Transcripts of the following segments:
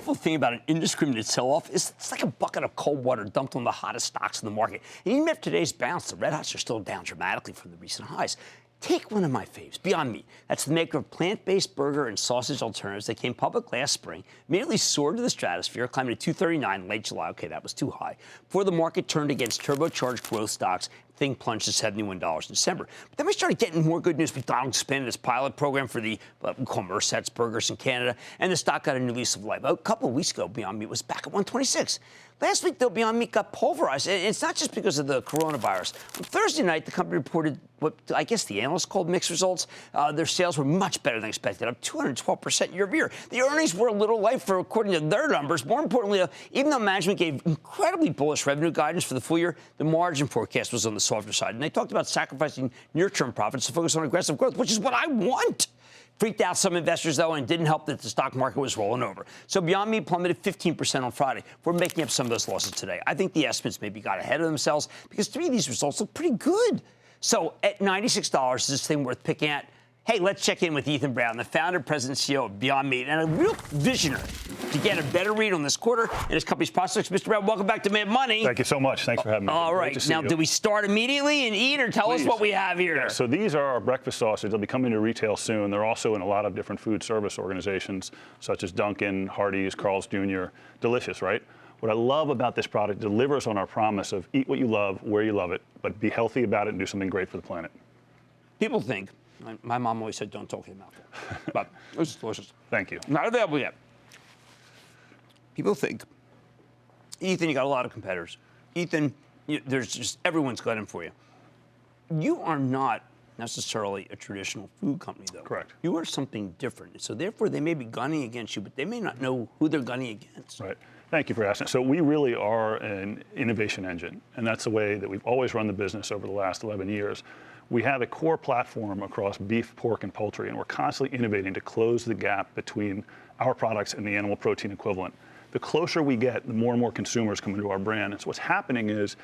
wonderful thing about an indiscriminate sell-off is it's like a bucket of cold water dumped on the hottest stocks in the market. And even after today's bounce, the red hots are still down dramatically from the recent highs. Take one of my faves, Beyond Meat. That's the maker of plant-based burger and sausage alternatives that came public last spring, immediately soared to the stratosphere, climbing to $239 in late July. Okay, that was too high. Before the market turned against turbocharged growth stocks, thing plunged to $71 in December. But then we started getting more good news. McDonald's expanded its pilot program for the we call Merced's burgers in Canada, and the stock got a new lease of life. A couple of weeks ago, Beyond Meat was back at $126. Last week, though, Beyond Meat got pulverized. And it's not just because of the coronavirus. On Thursday night, the company reported what I guess the analysts called mixed results. Their sales were much better than expected, up 212% year over year. The earnings were a little light for according to their numbers. More importantly, even though management gave incredibly bullish revenue guidance for the full year, the margin forecast was on the softer side. And they talked about sacrificing near-term profits to focus on aggressive growth, which is what I want. Freaked out some investors, though, and didn't help that the stock market was rolling over. So Beyond Meat plummeted 15% on Friday. We're making up some of those losses today. I think the estimates maybe got ahead of themselves because to me, these results look pretty good. So at $96, is this thing worth picking at? Hey, let's check in with Ethan Brown, the founder, president, and CEO of Beyond Meat, and a real visionary to get a better read on this quarter and his company's prospects. Mr. Brown, welcome back to Mad Money. Thank you so much. Thanks for having me. All right. Now, do we start immediately and eat, or tell us what we have here? Yeah, so these are our breakfast sausage. They'll be coming to retail soon. They're also in a lot of different food service organizations, such as Dunkin', Hardee's, Carl's Jr. Delicious, right? What I love about this product, delivers on our promise of eat what you love, where you love it, but be healthy about it and do something great for the planet. People think, my mom always said, don't talk to your mouth. But it was delicious. Thank you. Not available yet. People think, Ethan, you got a lot of competitors. Ethan, there's just, everyone's gunning for you. You are not necessarily a traditional food company, though. Correct. You are something different. So therefore, they may be gunning against you, but they may not know who they're gunning against. Right. Thank you for asking. So we really are an innovation engine, and that's the way that we've always run the business over the last 11 years. We have a core platform across beef, pork, and poultry, and we're constantly innovating to close the gap between our products and the animal protein equivalent. The closer we get, the more and more consumers come into our brand. And so what's happening is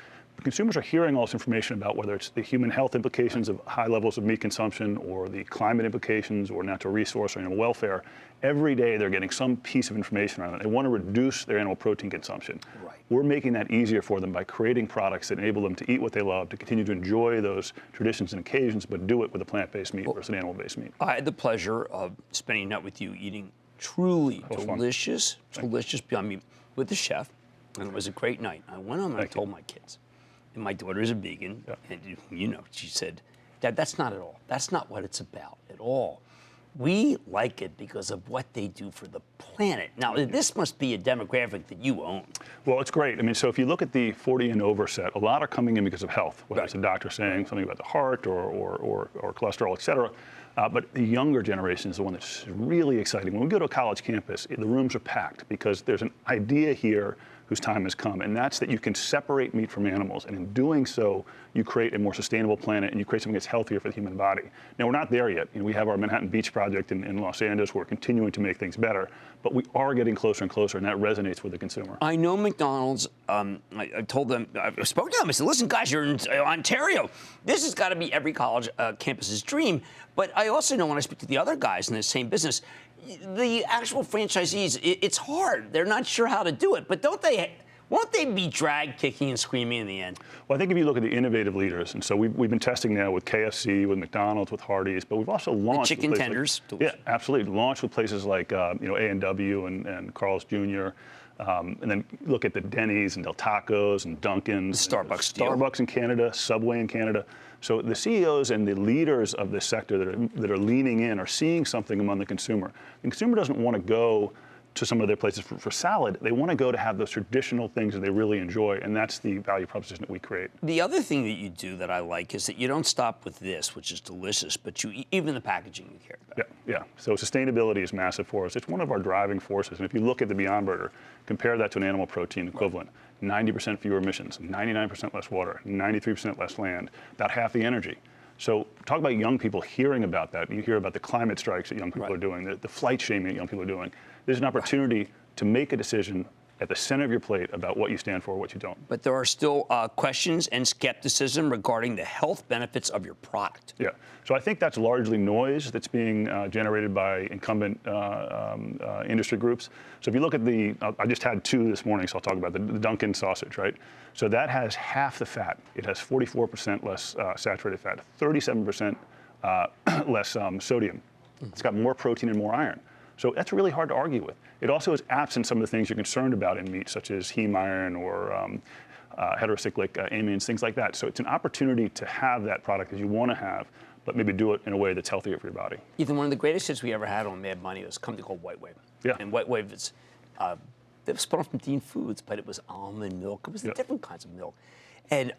consumers are hearing all this information about whether it's the human health implications of high levels of meat consumption or the climate implications or natural resource or animal welfare. Every day they're getting some piece of information around it. They want to reduce their animal protein consumption. Right. We're making that easier for them by creating products that enable them to eat what they love, to continue to enjoy those traditions and occasions, but do it with a plant-based meat versus an animal-based meat. I had the pleasure of spending a night with you eating truly delicious Beyond Meat with the chef, and it was a great night. I went home and I told my kids. And my daughter is a vegan, and you know, she said, Dad, that's not at all. That's not what it's about at all. We like it because of what they do for the planet. Now, this must be a demographic that you own. Well, it's great. I mean, so if you look at the 40 and over set, a lot are coming in because of health, whether it's a doctor saying something about the heart or cholesterol, et cetera. But the younger generation is the one that's really exciting. When we go to a college campus, the rooms are packed because there's an idea here whose time has come, and that's that you can separate meat from animals, and in doing so, you create a more sustainable planet and you create something that's healthier for the human body. Now, we're not there yet. You know, we have our Manhattan Beach project in Los Angeles. We're continuing to make things better, but we are getting closer and closer, and that resonates with the consumer. I know McDonald's, I told them, I spoke to them, I said, listen, guys, you're in Ontario. This has got to be every college campus's dream. But I also know when I speak to the other guys in the same business, the actual franchisees, it's hard. They're not sure how to do it. But won't they be dragged kicking and screaming in the end? Well, I think if you look at the innovative leaders, and so we've been testing now with KFC, with McDonald's, with Hardee's, but we've also launched the chicken tenders. Yeah, absolutely. Launched with places like A&W and Carl's Jr., and then look at the Denny's and Del Tacos and Dunkin's. Starbucks in Canada, Subway in Canada. So the CEOs and the leaders of this sector that are leaning in are seeing something among the consumer. The consumer doesn't want to go to some of their places for salad. They want to go to have those traditional things that they really enjoy, and that's the value proposition that we create. The other thing that you do that I like is that you don't stop with this, which is delicious, but even the packaging you care about. Yeah. So sustainability is massive for us. It's one of our driving forces. And if you look at the Beyond Burger, compare that to an animal protein equivalent. 90% fewer emissions, 99% less water, 93% less land, about half the energy. So talk about young people hearing about that. You hear about the climate strikes that young people are doing, the flight shaming that young people are doing. There's an opportunity to make a decision at the center of your plate about what you stand for, what you don't. But there are still questions and skepticism regarding the health benefits of your product. Yeah. So I think that's largely noise that's being generated by incumbent industry groups. So if you look at I just had 2 this morning, so I'll talk about the Dunkin' sausage, right? So that has half the fat. It has 44% less saturated fat, 37% less sodium. It's got more protein and more iron. So that's really hard to argue with. It also is absent some of the things you're concerned about in meat, such as heme iron or heterocyclic amines, things like that. So it's an opportunity to have that product that you want to have, but maybe do it in a way that's healthier for your body. Ethan, one of the greatest hits we ever had on Mad Money was a company called White Wave. Yeah. And White Wave is, it was spun off from Dean Foods, but it was almond milk. It was the different kinds of milk. And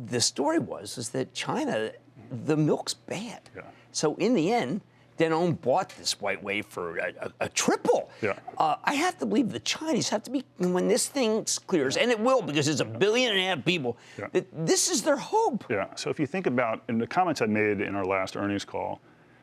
the story was that China, the milk's bad. Yeah. So in the end, Danone bought this White Wave for a triple. Yeah. I have to believe the Chinese have to be, when this thing clears, and it will because there's 1.5 billion people, that this is their hope. Yeah, so if you think about, in the comments I made in our last earnings call,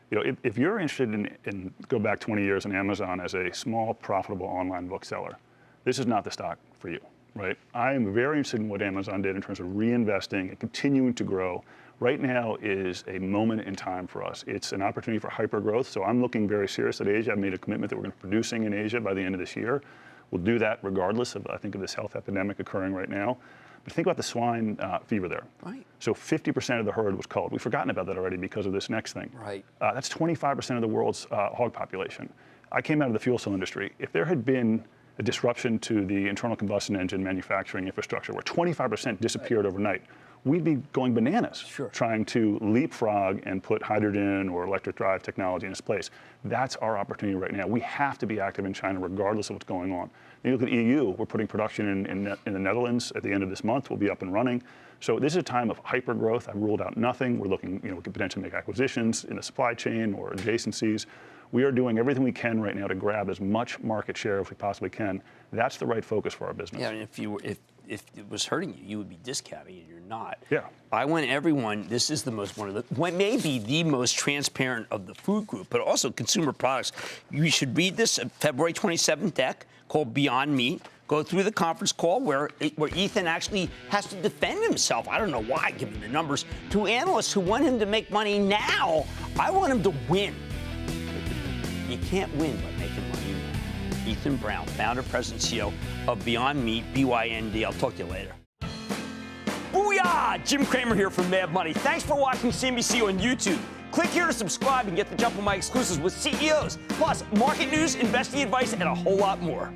if you're interested in go back 20 years on Amazon as a small, profitable online bookseller, this is not the stock for you, right? I am very interested in what Amazon did in terms of reinvesting and continuing to grow. Right now is a moment in time for us. It's an opportunity for hyper growth. So I'm looking very serious at Asia. I've made a commitment that we're going to be producing in Asia by the end of this year. We'll do that regardless of, I think, of this health epidemic occurring right now. But think about the swine fever there. Right. So 50% of the herd was culled. We've forgotten about that already because of this next thing. Right. That's 25% of the world's hog population. I came out of the fuel cell industry. If there had been a disruption to the internal combustion engine manufacturing infrastructure where 25% disappeared overnight, we'd be going bananas trying to leapfrog and put hydrogen or electric drive technology in its place. That's our opportunity right now. We have to be active in China regardless of what's going on. You look at the EU, we're putting production in the Netherlands at the end of this month. We'll be up and running. So this is a time of hyper growth. I've ruled out nothing. We're looking, we could potentially make acquisitions in the supply chain or adjacencies. We are doing everything we can right now to grab as much market share as we possibly can. That's the right focus for our business. Yeah, and if it was hurting you, you would be discounting, and you're not. Yeah. I want everyone. This is maybe the most transparent of the food group, but also consumer products. You should read this February 27th deck called Beyond Meat. Go through the conference call where Ethan actually has to defend himself. I don't know why, given the numbers, to analysts who want him to make money now. I want him to win. You can't win by making money now. Ethan Brown, founder, president, CEO of Beyond Meat, BYND. I'll talk to you later. Booyah! Jim Cramer here from Mad Money. Thanks for watching CNBC on YouTube. Click here to subscribe and get the jump on my exclusives with CEOs, plus market news, investing advice, and a whole lot more.